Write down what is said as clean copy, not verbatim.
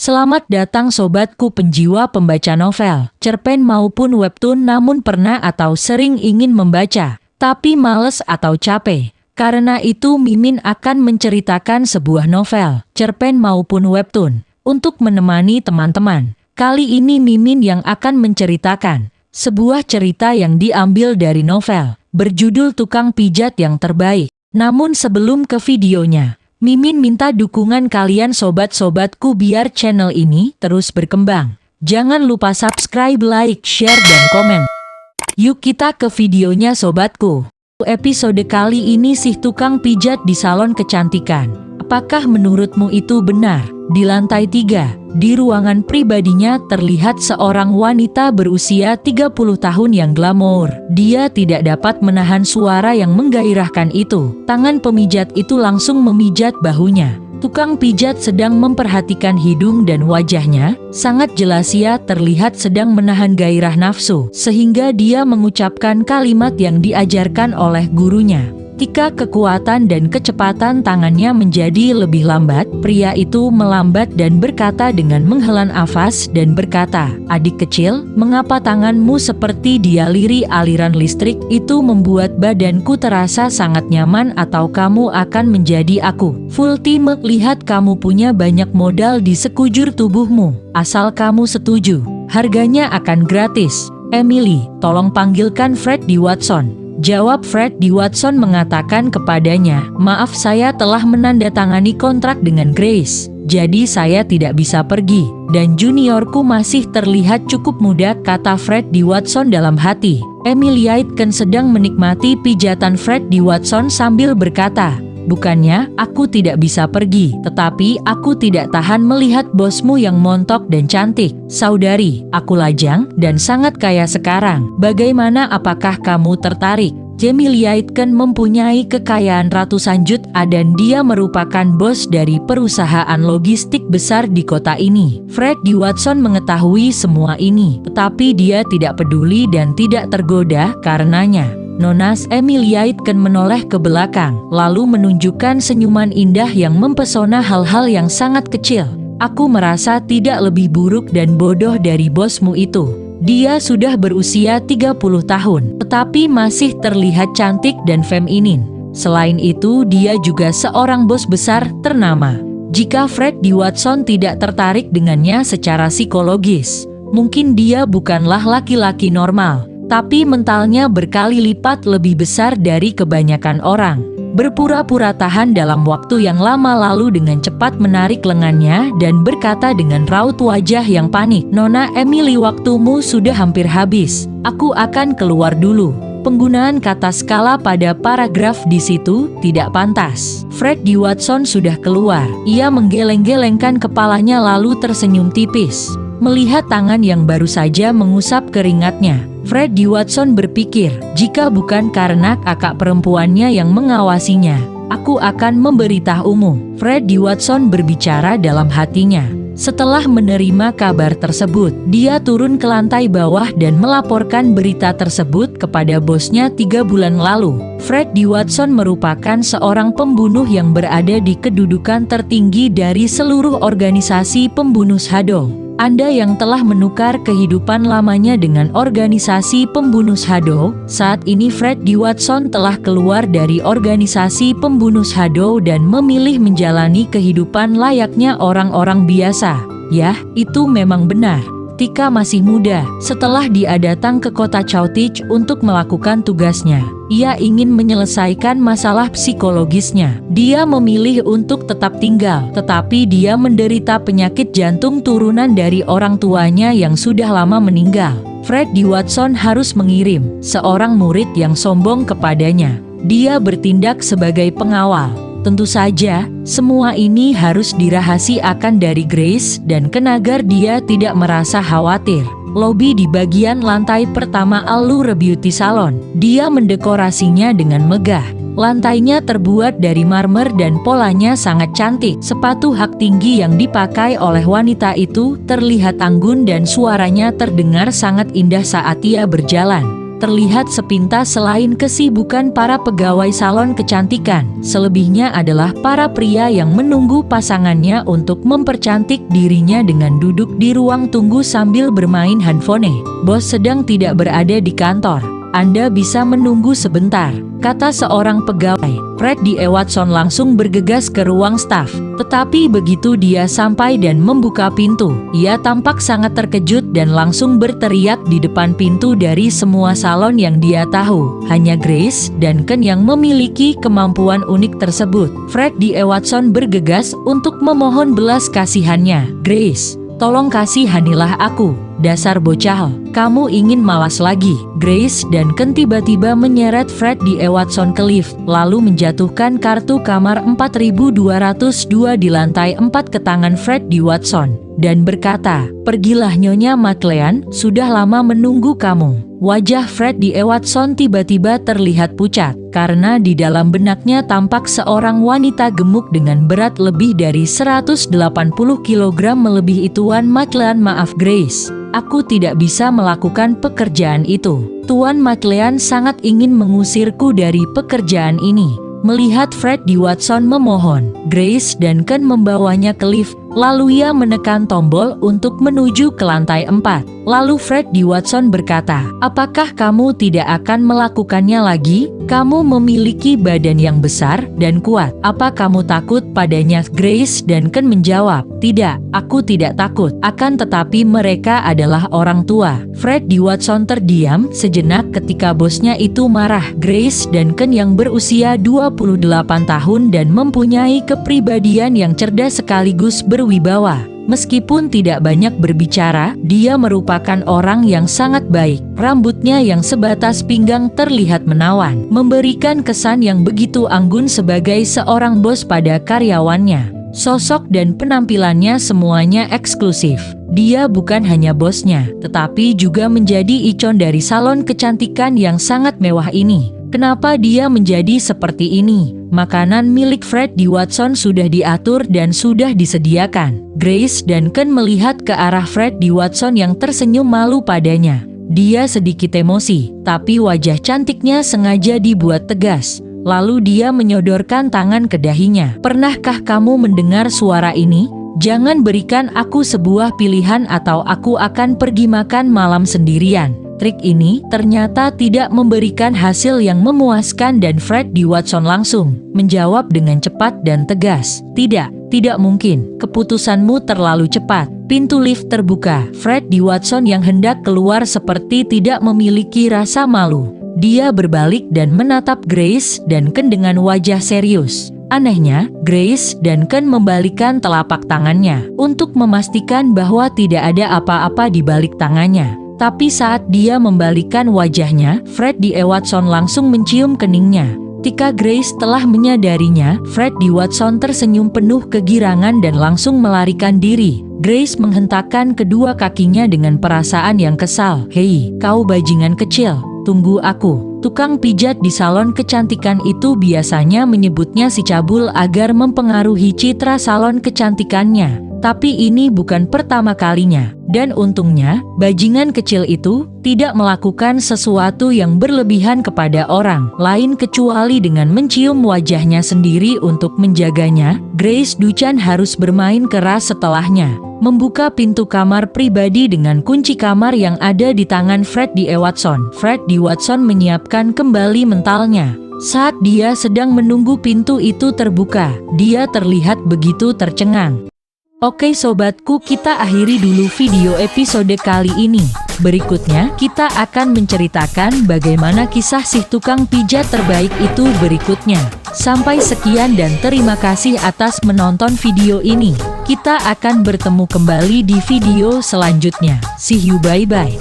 Selamat datang sobatku penjiwa pembaca novel, cerpen maupun webtoon namun pernah atau sering ingin membaca, tapi males atau capek. Karena itu Mimin akan menceritakan sebuah novel, cerpen maupun webtoon, untuk menemani teman-teman. Kali ini Mimin yang akan menceritakan sebuah cerita yang diambil dari novel, berjudul Tukang Pijat Yang Terbaik. Namun sebelum ke videonya, Mimin minta dukungan kalian sobat-sobatku biar channel ini terus berkembang. Jangan lupa subscribe, like, share, dan komen. Yuk kita ke videonya sobatku. Episode kali ini si tukang pijat di salon kecantikan. Apakah menurutmu itu benar? Di lantai 3, di ruangan pribadinya terlihat seorang wanita berusia 30 tahun yang glamor. Dia tidak dapat menahan suara yang menggairahkan itu. Tangan pemijat itu langsung memijat bahunya. Tukang pijat sedang memperhatikan hidung dan wajahnya. Sangat jelas ia terlihat sedang menahan gairah nafsu, sehingga dia mengucapkan kalimat yang diajarkan oleh gurunya. Ketika kekuatan dan kecepatan tangannya menjadi lebih lambat, pria itu melambat dan berkata dengan menghela nafas dan berkata, "Adik kecil, mengapa tanganmu seperti dialiri aliran listrik? Itu membuat badanku terasa sangat nyaman atau kamu akan menjadi aku? Fulti melihat kamu punya banyak modal di sekujur tubuhmu. Asal kamu setuju, harganya akan gratis. Emily, tolong panggilkan Fred D. Watson." Jawab Fred D. Watson mengatake kepadanya, "Maaf, saya telah menandatangani kontrak dengan Grace, jadi saya tidak bisa pergi. Dan juniorku masih terlihat cukup muda," kata Fred D. Watson dalam hati. Emily Aitken sedang menikmati pijatan Fred D. Watson sambil berkata, "Bukannya aku tidak bisa pergi, tetapi aku tidak tahan melihat bosmu yang montok dan cantik. Saudari, aku lajang dan sangat kaya sekarang. Bagaimana, apakah kamu tertarik?" Emily Aitken mempunyai kekayaan ratusan juta dan dia merupakan bos dari perusahaan logistik besar di kota ini. Fred D. Watson mengetahui semua ini, tetapi dia tidak peduli dan tidak tergoda karenanya. Nonas Emily Aitken menoleh ke belakang, lalu menunjukkan senyuman indah yang mempesona hal-hal yang sangat kecil. "Aku merasa tidak lebih buruk dan bodoh dari bosmu itu. Dia sudah berusia 30 tahun, tetapi masih terlihat cantik dan feminin. Selain itu, dia juga seorang bos besar ternama. Jika Fred D. Watson tidak tertarik dengannya secara psikologis, mungkin dia bukanlah laki-laki normal, tapi mentalnya berkali lipat lebih besar dari kebanyakan orang." Berpura-pura tahan dalam waktu yang lama lalu dengan cepat menarik lengannya dan berkata dengan raut wajah yang panik, "Nona Emily, waktumu sudah hampir habis. Aku akan keluar dulu." Penggunaan kata skala pada paragraf di situ tidak pantas. Fred D. Watson sudah keluar. Ia menggeleng-gelengkan kepalanya lalu tersenyum tipis. Melihat tangan yang baru saja mengusap keringatnya, Fred D. Watson berpikir, jika bukan karena kakak perempuannya yang mengawasinya, aku akan memberitahumu. Fred D. Watson berbicara dalam hatinya. Setelah menerima kabar tersebut, dia turun ke lantai bawah dan melaporkan berita tersebut kepada bosnya 3 bulan lalu. Fred D. Watson merupakan seorang pembunuh yang berada di kedudukan tertinggi dari seluruh organisasi pembunuh shadow. Anda yang telah menukar kehidupan lamanya dengan organisasi pembunuh shadow, saat ini Fred D. Watson telah keluar dari organisasi pembunuh shadow dan memilih menjalani kehidupan layaknya orang-orang biasa. Yah, itu memang benar. Ketika masih muda, setelah dia datang ke kota Chaotich untuk melakukan tugasnya, ia ingin menyelesaikan masalah psikologisnya. Dia memilih untuk tetap tinggal, tetapi dia menderita penyakit jantung turunan dari orang tuanya yang sudah lama meninggal. Fred D. Watson harus mengirim seorang murid yang sombong kepadanya. Dia bertindak sebagai pengawal. Tentu saja, semua ini harus dirahasiakan dari Grace dan kenagar dia tidak merasa khawatir. Lobi di bagian lantai pertama Allure Beauty Salon. Dia mendekorasinya dengan megah. Lantainya terbuat dari marmer dan polanya sangat cantik. Sepatu hak tinggi yang dipakai oleh wanita itu terlihat anggun dan suaranya terdengar sangat indah saat ia berjalan. terlihat sepintas selain kesibukan para pegawai salon kecantikan. Selebihnya adalah para pria yang menunggu pasangannya untuk mempercantik dirinya dengan duduk di ruang tunggu sambil bermain handphone. Bos sedang tidak berada di kantor. Anda bisa menunggu sebentar, kata seorang pegawai. Fred D. Watson langsung bergegas ke ruang staf. Tetapi begitu dia sampai dan membuka pintu, ia tampak sangat terkejut dan langsung berteriak di depan pintu. Dari semua salon yang dia tahu, hanya Grace dan Ken yang memiliki kemampuan unik tersebut. Fred D. Watson bergegas untuk memohon belas kasihannya. Grace, tolong kasihanilah aku. Dasar bocah, kamu ingin malas lagi. Grace dan Ken tiba-tiba menyeret Fred D. Watson ke lift, lalu menjatuhkan kartu kamar 4202 di lantai 4 ke tangan Fred D. Watson, dan berkata, "Pergilah Nyonya McLean, sudah lama menunggu kamu." Wajah Fred D. Watson tiba-tiba terlihat pucat, karena di dalam benaknya tampak seorang wanita gemuk dengan berat lebih dari 180 kg melebihi Tuan McLean. "Maaf Grace, aku tidak bisa melakukan pekerjaan itu. Tuan McLean sangat ingin mengusirku dari pekerjaan ini." Melihat Fred D. Watson memohon, Grace dan Ken membawanya ke lift, lalu ia menekan tombol untuk menuju ke lantai 4. Lalu Fred D. Watson berkata, "Apakah kamu tidak akan melakukannya lagi? Kamu memiliki badan yang besar dan kuat. Apa kamu takut padanya?" Grace dan Ken menjawab, "Tidak, aku tidak takut. Akan tetapi mereka adalah orang tua." Fred D. Watson terdiam sejenak ketika bosnya itu marah. Grace dan Ken yang berusia 28 tahun dan mempunyai kepribadian yang cerdas sekaligus berwibawa. Meskipun tidak banyak berbicara, dia merupakan orang yang sangat baik. Rambutnya yang sebatas pinggang terlihat menawan, memberikan kesan yang begitu anggun sebagai seorang bos pada karyawannya. Sosok dan penampilannya semuanya eksklusif. Dia bukan hanya bosnya, tetapi juga menjadi ikon dari salon kecantikan yang sangat mewah ini. Kenapa dia menjadi seperti ini? Makanan milik Fred D. Watson sudah diatur dan sudah disediakan. Grace dan Ken melihat ke arah Fred D. Watson yang tersenyum malu padanya. Dia sedikit emosi, tapi wajah cantiknya sengaja dibuat tegas. Lalu dia menyodorkan tangan ke dahinya. "Pernahkah kamu mendengar suara ini? Jangan berikan aku sebuah pilihan atau aku akan pergi makan malam sendirian." Trik ini ternyata tidak memberikan hasil yang memuaskan dan Fred D. Watson langsung menjawab dengan cepat dan tegas, Tidak mungkin, keputusanmu terlalu cepat." Pintu lift terbuka. Fred D. Watson yang hendak keluar seperti tidak memiliki rasa malu. Dia berbalik dan menatap Grace dan Ken dengan wajah serius. Anehnya, Grace dan Ken membalikan telapak tangannya untuk memastikan bahwa tidak ada apa-apa di balik tangannya. Tapi saat dia membalikan wajahnya, Fred D. Watson langsung mencium keningnya. Ketika Grace telah menyadarinya, Fred D. Watson tersenyum penuh kegirangan dan langsung melarikan diri. Grace menghentakkan kedua kakinya dengan perasaan yang kesal. "Hei, kau bajingan kecil, tunggu aku." Tukang pijat di salon kecantikan itu biasanya menyebutnya si cabul agar mempengaruhi citra salon kecantikannya. Tapi ini bukan pertama kalinya. Dan untungnya, bajingan kecil itu tidak melakukan sesuatu yang berlebihan kepada orang lain kecuali dengan mencium wajahnya sendiri untuk menjaganya. Grace Duchan harus bermain keras setelahnya. Membuka pintu kamar pribadi dengan kunci kamar yang ada di tangan Fred D. Watson. Fred D. Watson menyiapkan kembali mentalnya. Saat dia sedang menunggu pintu itu terbuka, dia terlihat begitu tercengang. Oke sobatku, kita akhiri dulu video episode kali ini. Berikutnya kita akan menceritakan bagaimana kisah si tukang pijat terbaik itu berikutnya. Sampai sekian dan terima kasih atas menonton video ini. Kita akan bertemu kembali di video selanjutnya. See you, bye-bye.